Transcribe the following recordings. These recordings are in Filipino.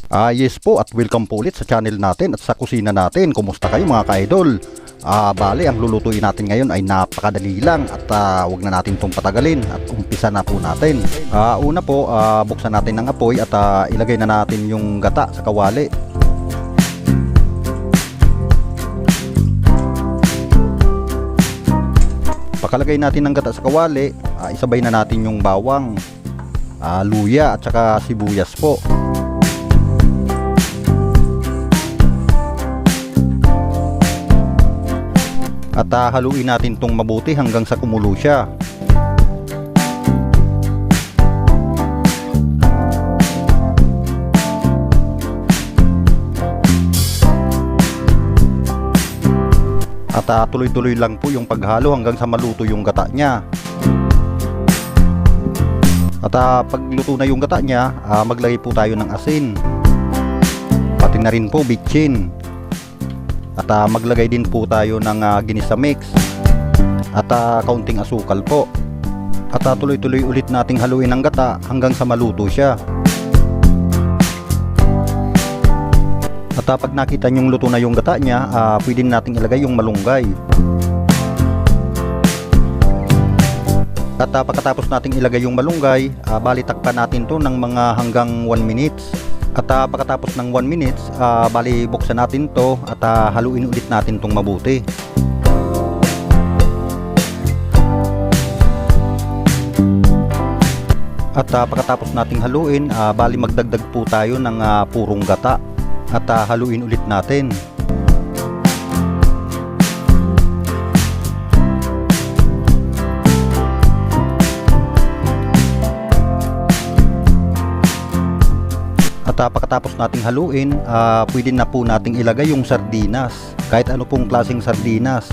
Yes po, at welcome po ulit sa channel natin at sa kusina natin. Kumusta kayo mga ka-idol? Bale, ang lulutuin natin ngayon ay napakadali lang at wag na natin itong patagalin at umpisa na po natin. Una po, buksan natin ng apoy at ilagay na natin yung gata sa kawali. Pakalagay natin ng gata sa kawali, isabay na natin yung bawang, luya at saka sibuyas po. At haluin natin itong mabuti hanggang sa kumulo siya. At tuloy-tuloy lang po yung paghalo hanggang sa maluto yung gata niya. At pagluto na yung gata niya, maglagay po tayo ng asin. Pati na rin po bitchin. At maglagay din po tayo ng ginisa mix at kaunting asukal po. At tuloy-tuloy ulit nating haluin ang gata hanggang sa maluto siya. At pag nakita nyong luto na yung gata niya, pwede nating ilagay yung malunggay. At pagkatapos nating ilagay yung malunggay, bali takpan natin to ng mga hanggang 1 minutes. At pagkatapos ng 1 minutes, bali buksan natin to at haluin ulit natin tong mabuti. At pagkatapos nating haluin, bali magdagdag po tayo ng purong gata at haluin ulit natin. At pagkatapos nating haluin, pwede na po nating ilagay yung sardinas, kahit ano pong klaseng sardinas.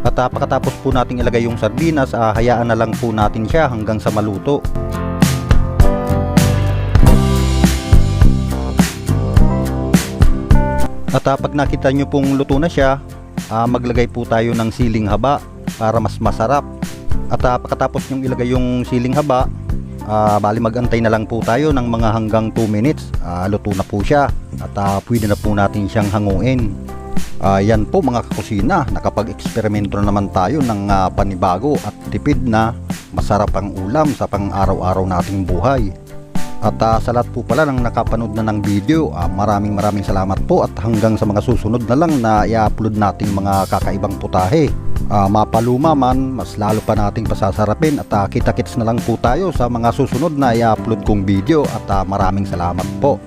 At pagkatapos po nating ilagay yung sardinas, hayaan na lang po natin siya hanggang sa maluto. At pag nakita nyo pong luto na siya, maglagay po tayo ng siling haba para mas masarap. At pagkatapos yung ilagay yung siling haba, bali magantay na lang po tayo ng mga hanggang 2 minutes. Luto na po siya at pwede na po natin siyang hanguin. Yan po mga kakusina, nakapag-eksperimento na naman tayo ng panibago at tipid na masarap ang ulam sa pang-araw-araw nating buhay. At sa lahat po pala ng nakapanood na ng video, maraming salamat po at hanggang sa mga susunod na lang na i-upload nating mga kakaibang putahe. Mapaluma man, mas lalo pa nating pasasarapin at kita-kits na lang po tayo sa mga susunod na i-upload kong video at maraming salamat po.